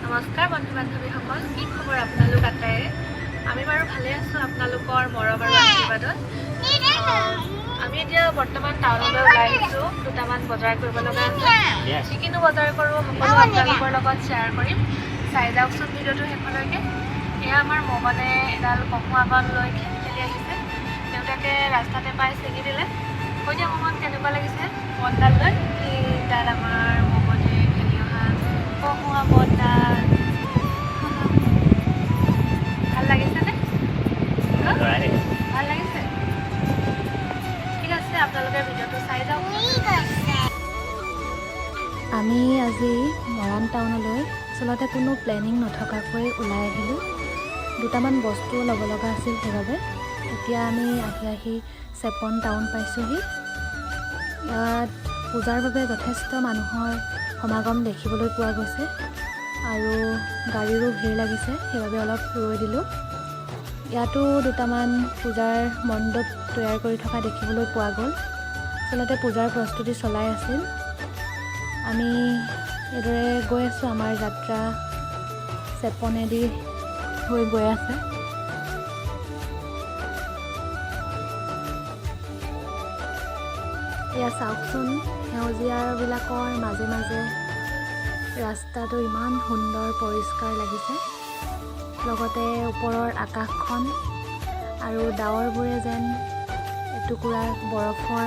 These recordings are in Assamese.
নমস্কাৰ বন্ধু বান্ধৱীসকল, কি খবৰ আপোনালোক আটাইৰে? আমি বাৰু ভালে আছোঁ আপোনালোকৰ মৰম আৰু আশীৰ্বাদত। আমি এতিয়া বৰ্তমান টাউনলৈ ওলাই আহিছোঁ, দুটামান বজাৰ কৰিব লগা আছে। কি কিনো বজাৰ কৰোঁ সকলো আপোনালোকৰ লগত শ্বেয়াৰ কৰিম, চাই যাওকচোন ভিডিঅ'টো শেষলৈকে। এয়া আমাৰ মমনে এডাল কহুৱা বন লৈ খেলি আহিছে, দেউতাকে ৰাস্তাতে পাই ছিঙি দিলে। কৈ দিয়া মমন কেনেকুৱা লাগিছে বনডাল লৈ? এইডাল আমাৰ মমনে খেলি অহা কহুৱা বনডাল ভাল লাগিছেনে? ভাল লাগিছে? ঠিক আছে, আপোনালোকে ভিডিঅ'টো চাই যাওক। আমি আজি মৰাণ টাউনলৈ আচলতে কোনো প্লেনিং নথকাকৈ ওলাই আহিলোঁ। দুটামান বস্তু ল'ব লগা আছিল, সেইবাবে এতিয়া আমি আহি চেপন টাউন পাইছোঁহি। ইয়াত পূজাৰ বাবে যথেষ্ট মানুহৰ সমাগম দেখিবলৈ পোৱা গৈছে আৰু গাড়ীৰো ভিৰ লাগিছে, সেইবাবে অলপ ৰৈ দিলোঁ। ইয়াতো দুটামান পূজাৰ মণ্ডপ তৈয়াৰ কৰি থকা দেখিবলৈ পোৱা গ'ল। আচলতে পূজাৰ প্ৰস্তুতি চলাই আছিল। আমি এইদৰে গৈ আছোঁ, আমাৰ যাত্ৰা চেপনেদি হৈ গৈ আছে। এয়া চাওকচোন, সেউজীয়াবিলাকৰ মাজে মাজে ৰাস্তাটো ইমান সুন্দৰ পৰিষ্কাৰ লাগিছে। লগতে ওপৰৰ আকাশখন আৰু ডাৱৰবোৰে যেন এটুকুৰা বৰফৰ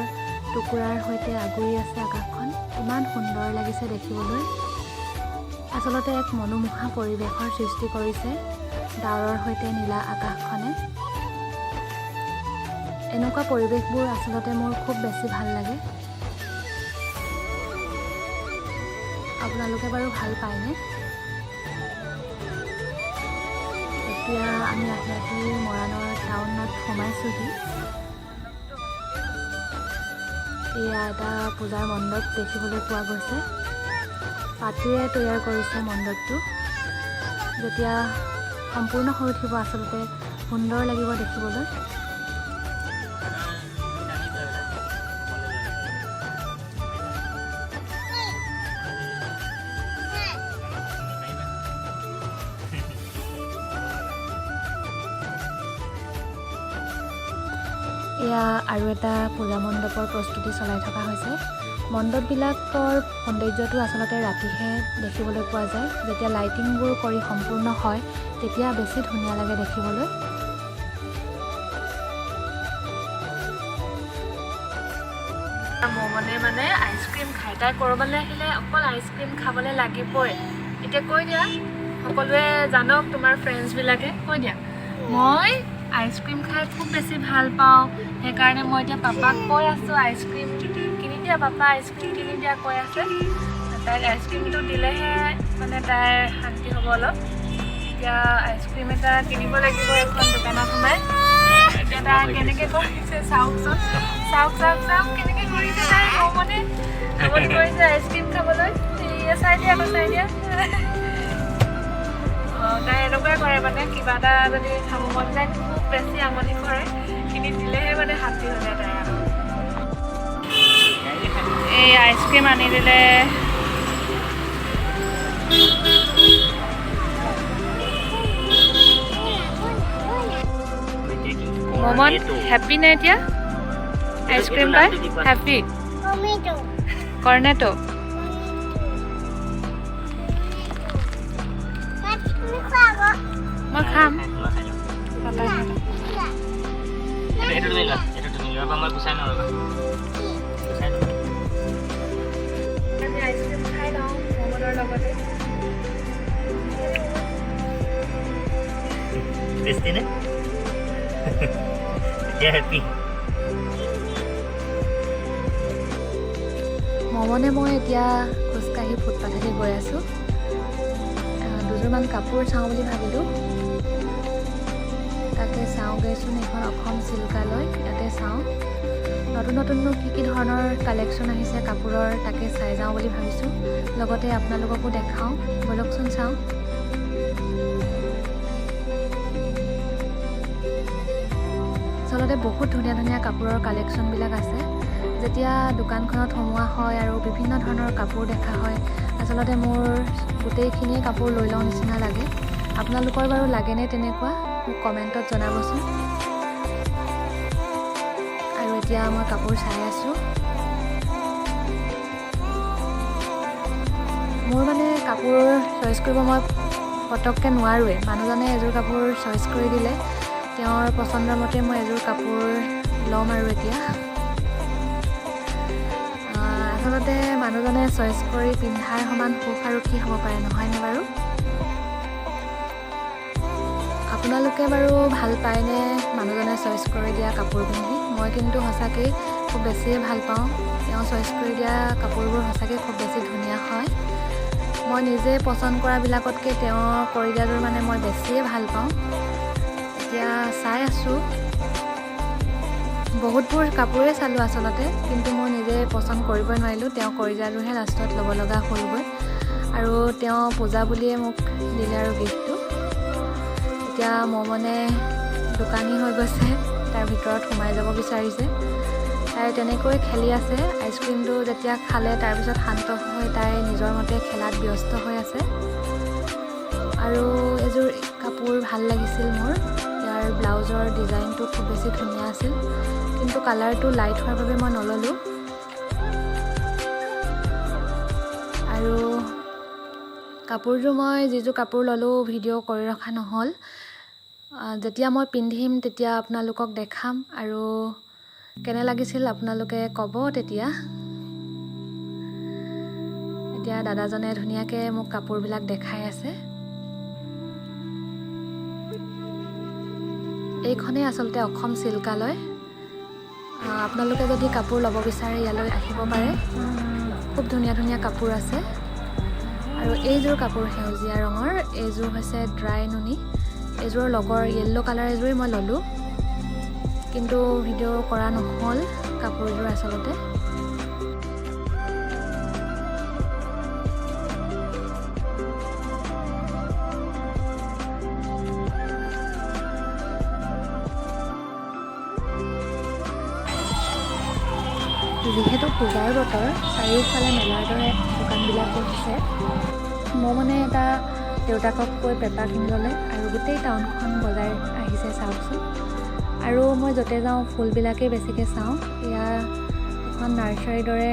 টুকুৰাৰ সৈতে আগুৰি আছে আকাশখন। ইমান সুন্দৰ লাগিছে দেখিবলৈ। আচলতে এক মনোমোহা পৰিৱেশৰ সৃষ্টি কৰিছে ডাৱৰৰ সৈতে নীলা আকাশখনে। এনেকুৱা পৰিৱেশবোৰ আচলতে মোৰ খুব বেছি ভাল লাগে। আপোনালোকে বাৰু ভাল পায়নে? এতিয়া আমি আহি মৰাণৰ টাউনত সোমাইছোঁহি। এয়া এটা পূজাৰ মণ্ডপ দেখিবলৈ পোৱা গৈছে। পাতিৰে তৈয়াৰ কৰিছে মণ্ডপটো। যেতিয়া সম্পূৰ্ণ হৈ উঠিব আচলতে সুন্দৰ লাগিব দেখিবলৈ। এয়া আৰু এটা পূজা মণ্ডপৰ প্ৰস্তুতি চলাই থকা হৈছে। মণ্ডপবিলাকৰ সৌন্দৰ্যটো আচলতে ৰাতিহে দেখিবলৈ পোৱা যায়। যেতিয়া লাইটিংবোৰ কৰি সম্পূৰ্ণ হয় তেতিয়া বেছি ধুনীয়া লাগে দেখিবলৈ। মমনে মানে আইচক্ৰীম খাই, তাই ক'ৰবালৈ আহিলে অকল আইচক্ৰীম খাবলৈ লাগিবই। এতিয়া কৈ দিয়া, সকলোৱে জানক, তোমাৰ ফ্ৰেণ্ডছবিলাকে কৈ দিয়া, মই আইচক্ৰীম খাই খুব বেছি ভাল পাওঁ। সেইকাৰণে মই এতিয়া পাপাক কৈ আছোঁ আইচক্ৰীম কিনি দিয়া, পাপা আইচক্ৰীম কিনি দিয়া কৈ আছে। তাইক আইচক্ৰীমটো দিলেহে মানে তাইৰ শান্তি হ'ব অলপ। এতিয়া আইচক্ৰীম এটা কিনিব লাগিব এখন দোকানত সোমাই। এতিয়া তাই কেনেকৈ কৰিছে চাওকচোন, চাওক কেনেকৈ কৰিছে তাই। মমনে আমনি কৰিছে আইচক্ৰীম খাবলৈ। চাই দিয়া আকৌ, চাই দিয়া। তাই এনেকুৱাই কৰে, মানে কিবা এটা যদি খাব মন যায় খুব বেছি আমনি কৰে, কিনি দিলেহে মানে শান্তি হৈ যায় তাই। এই আইচক্ৰীম আনি দিলে। মমন হেপ্পী নে এতিয়া আইচক্ৰীম পাই? হেপ্পী? কৰ্নেটো মই খাম। আইচক্ৰীম খাই লওঁ মমনৰ লগতে। টেষ্টিনে? এতিয়া হেপ্পী? মমনে মই এতিয়া খোজকাঢ়ি ফুটপাথেদি গৈ আছোঁ। দুযোৰমান কাপোৰ চাওঁ বুলি ভাবিলোঁ। তাকে চাওঁগৈচোন, এখন অসম চিল্কালয়, ইয়াতে চাওঁ নতুননো কি ধৰণৰ কালেকশ্যন আহিছে কাপোৰৰ, তাকে চাই যাওঁ বুলি ভাবিছোঁ। লগতে আপোনালোককো দেখাওঁ, ব'লকচোন চাওঁ। আচলতে বহুত ধুনীয়া কাপোৰৰ কালেকশ্যনবিলাক আছে। যেতিয়া দোকানখনত সোমোৱা হয় আৰু বিভিন্ন ধৰণৰ কাপোৰ দেখা হয়, আচলতে মোৰ গোটেইখিনিয়ে কাপোৰ লৈ লওঁ নিচিনা লাগে। আপোনালোকৰ বাৰু লাগেনে তেনেকুৱা? মোক কমেণ্টত জনাবচোন। আৰু এতিয়া মই কাপোৰ চাই আছোঁ। মোৰ মানে কাপোৰ চইচ কৰিব মই পটককৈ নোৱাৰোৱেই। মানুহজনে এযোৰ কাপোৰ চইচ কৰি দিলে তেওঁৰ পচন্দৰ মতে মই এযোৰ কাপোৰ ল'ম। আৰু এতিয়া আচলতে মানুহজনে চইচ কৰি পিন্ধাৰ সমান সুখ আৰু কি হ'ব পাৰে, নহয়নে বাৰু? আপোনালোকে বাৰু ভাল পায়নে মানুহজনে চইচ কৰি দিয়া কাপোৰ পিন্ধি? মই কিন্তু সঁচাকৈ খুব বেছিয়ে ভাল পাওঁ। তেওঁ চইচ কৰি দিয়া কাপোৰবোৰ সঁচাকৈ খুব বেছি ধুনীয়া হয়। মই নিজে পচন্দ কৰাবিলাকতকৈ তেওঁ কৰি দিয়াযোৰ মানে মই বেছিয়ে ভাল পাওঁ। এতিয়া চাই আছোঁ, বহুতবোৰ কাপোৰেই চালোঁ আচলতে, কিন্তু মই নিজে পচন্দ কৰিবই নোৱাৰিলোঁ। তেওঁ কৰি দিয়াযোৰহে লাষ্টত ল'ব লগা হ'লগৈ। আৰু তেওঁ পূজা বুলিয়ে মোক দিলে আৰু গিফ্টটো। এতিয়া মই মানে দোকানী হৈ গৈছে, তাৰ ভিতৰত সোমাই যাব বিচাৰিছে। তাই তেনেকৈ খেলি আছে। আইচক্ৰীমটো যেতিয়া খালে তাৰপিছত শান্ত হৈ তাই নিজৰ মতে খেলাত ব্যস্ত হৈ আছে। আৰু এযোৰ কাপোৰ ভাল লাগিছিল মোৰ। ইয়াৰ ব্লাউজৰ ডিজাইনটো খুব বেছি ধুনীয়া আছিল, কিন্তু কালাৰটো লাইট হোৱাৰ বাবে মই নল'লোঁ। আৰু কাপোৰযোৰ মই যিযোৰ কাপোৰ ল'লোঁ ভিডিঅ' কৰি ৰখা নহ'ল। যেতিয়া মই পিন্ধিম তেতিয়া আপোনালোকক দেখাম আৰু কেনে লাগিছিল আপোনালোকে ক'ব তেতিয়া। এতিয়া দাদাজনে ধুনীয়াকৈ মোক কাপোৰবিলাক দেখাই আছে। এইখনেই আচলতে অসম চিল্কালয়। আপোনালোকে যদি কাপোৰ ল'ব বিচাৰে ইয়ালৈ আহিব পাৰে। খুব ধুনীয়া ধুনীয়া কাপোৰ আছে। আৰু এইযোৰ কাপোৰ সেউজীয়া ৰঙৰ, এইযোৰ হৈছে ড্ৰাই নুনি। এইযোৰৰ লগৰ য়েল্ল' কালাৰ এযোৰেই মই ল'লোঁ, কিন্তু ভিডিঅ' কৰা নহ'ল কাপোৰযোৰ আচলতে। যিহেতু পূজাৰ বতৰ, চাৰিওফালে মেলাৰ দৰে দোকানবিলাক বহিছে। মই মানে এটা দেউতাকক কৈ পেপা কিনি ল'লে আৰু গোটেই টাউনখন বজাই আহিছে চাওকচোন। আৰু মই য'তে যাওঁ ফুলবিলাকেই বেছিকৈ চাওঁ। এয়া এখন নাৰ্চাৰীৰ দৰে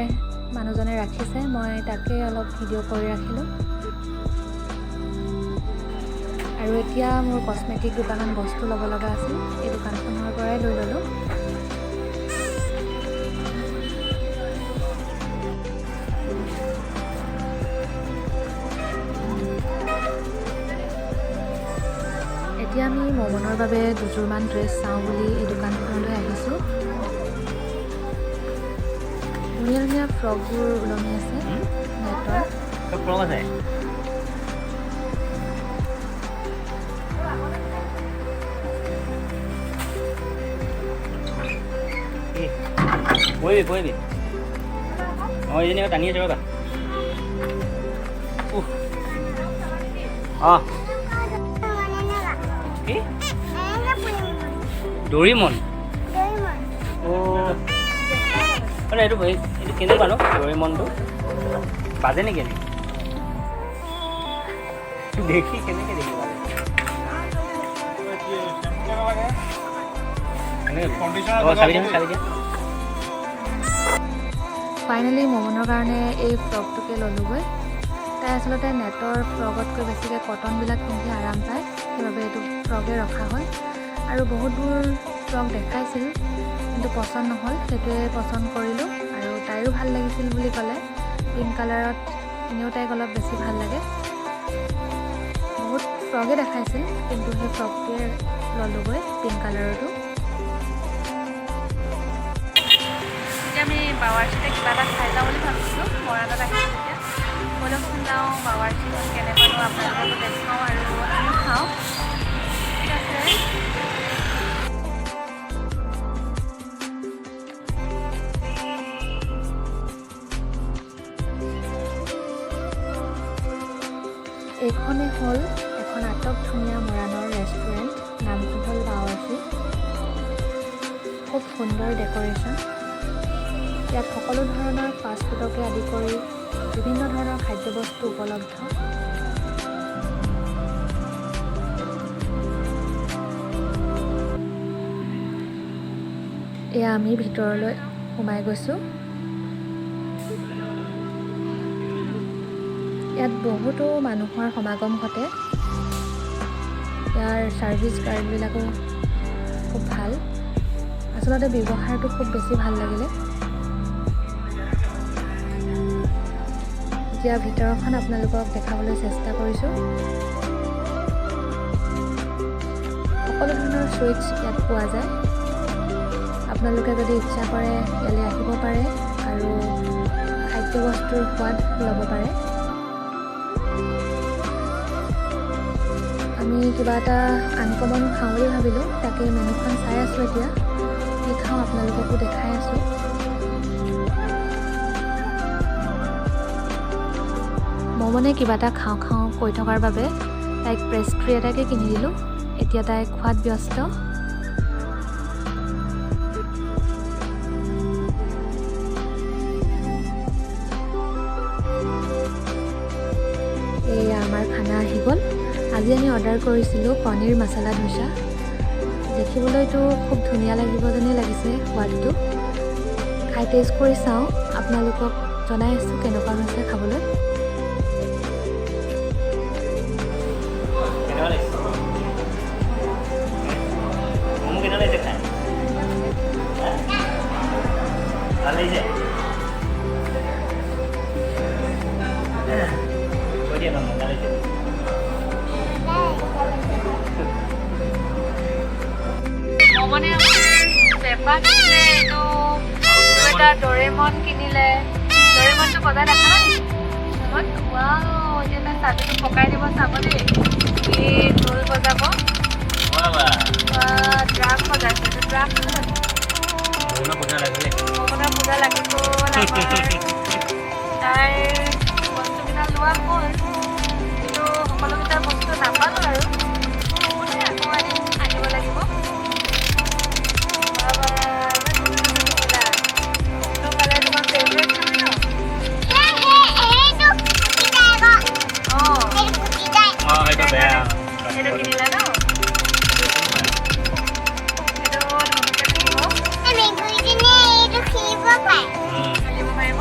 মানুহজনে ৰাখিছে, মই তাকেই অলপ ভিডিঅ' কৰি ৰাখিলোঁ। আৰু এতিয়া মোৰ কচমেটিক দুটামান বস্তু ল'ব লগা আছিল, এই দোকানখনৰ পৰাই লৈ ল'লোঁ। এতিয়া আমি মমনৰ বাবে দুযোৰমান ড্ৰেছ চাওঁ বুলি এই দোকানখনলৈ আহিছোঁ। ধুনীয়া ধুনীয়া ফ্ৰকবোৰ ওলমি আছে নেটৰ। ফ্ৰক আছে। বহিবি অঁ এইজনী টানি আছে ৰ'বা। অঁ কি ডৰিমন? অঁ এইটো কেনেকুৱা নো ডৰিমনটো? বাজে নেকি এনেই? দেখি কেনেকৈ দেখি বাজে? চাবি দিয়া। ফাইনেলি মমনৰ কাৰণে এই ফ্ৰকটোকে ল'লোগৈ। তাই আচলতে নেটৰ ফ্ৰকতকৈ বেছিকৈ কটনবিলাক পিন্ধি আৰাম পায়, সেইবাবে এইটো ফ্ৰকে ৰখা হ'ল। আৰু বহুতবোৰ ফ্ৰক দেখাইছিল, কিন্তু পচন্দ নহ'ল, সেইটোৱে পচন্দ কৰিলোঁ। আৰু তাইৰো ভাল লাগিছিল বুলি ক'লে। পিংক কালাৰত এনেও তাইক অলপ বেছি ভাল লাগে। বহুত ফ্ৰকে দেখাইছিল, কিন্তু সেই ফ্ৰকটোৱে ল'লোগৈ পিংক কালাৰটো। আমি বাৱাৰচিতে কিবা এটা খাই যাওঁ বুলি ভাবিছোঁ। মৰাণত আহিছোঁ তেতিয়া ব'লকচোন যাওঁ বাৱাৰচিখন কেনেকুৱানো আপোনালোককো দেখাওঁ আৰু আমিও খাওঁ। ঠিক আছে। এইখনেই হ'ল এখন আটক ধুনীয়া মৰাণৰ ৰেষ্টুৰেণ্ট, নামটো হ'ল বাৱাৰচি। খুব সুন্দৰ ডেক'ৰেশ্যন। ইয়াত সকলো ধৰণৰ ফাষ্ট ফুডকে আদি কৰি বিভিন্ন ধৰণৰ খাদ্যবস্তু উপলব্ধ। এয়া আমি ভিতৰলৈ সোমাই গৈছোঁ। ইয়াত বহুতো মানুহৰ সমাগম ঘটে। ইয়াৰ ছাৰ্ভিচ গাৰ্ডবিলাকো খুব ভাল। আচলতে ব্যৱহাৰটো খুব বেছি ভাল লাগিলে। এতিয়া ভিতৰখন আপোনালোকক দেখাবলৈ চেষ্টা কৰিছোঁ। সকলো ধৰণৰ চুইটছ ইয়াত পোৱা যায়। আপোনালোকে যদি ইচ্ছা কৰে ইয়ালৈ আহিব পাৰে আৰু খাদ্যবস্তুৰ সোৱাদ ল'ব পাৰে। আমি কিবা এটা আনকমন খাওঁ বুলি ভাবিলোঁ, তাকে মেনুখন চাই আছোঁ। এতিয়া কি খাওঁ আপোনালোককো দেখাই আছোঁ। মই মানে কিবা এটা খাওঁ কৈ থকাৰ বাবে তাইক পেষ্ট্ৰি এটাকে কিনি দিলোঁ। এতিয়া তাই খোৱাত ব্যস্ত। এয়া আমাৰ খানা আহি গ'ল। আজি আমি অৰ্ডাৰ কৰিছিলোঁ পনীৰ মছলা ডোচা। দেখিবলৈতো খুব ধুনীয়া লাগিব যেনেই লাগিছে সোৱাদটো। খাই টেষ্ট কৰি চাওঁ, আপোনালোকক জনাই আছোঁ কেনেকুৱা হৈছে খাবলৈ। মানে পেপা কিনিলে, এইটো এটা ডৰেমন কিনিলে। ডৰেমনটো বজাই দেখা নাই নেকি? ৱাও, এতিয়া তাই চাবিটো পকাই দিব, চাব দেই। কি ঢোল বজাব। ড্ৰাম বজাইছে, এইটো ড্ৰাম পূজা লাগিব। তাইৰ বস্তুকেইটা লোৱা হ'ল, কিন্তু সকলোকেইটা বস্তু নাপালোঁ আৰু আকৌ আনিব লাগিব। সেইটো কিনিলা ন? খেলিব পাৰিব।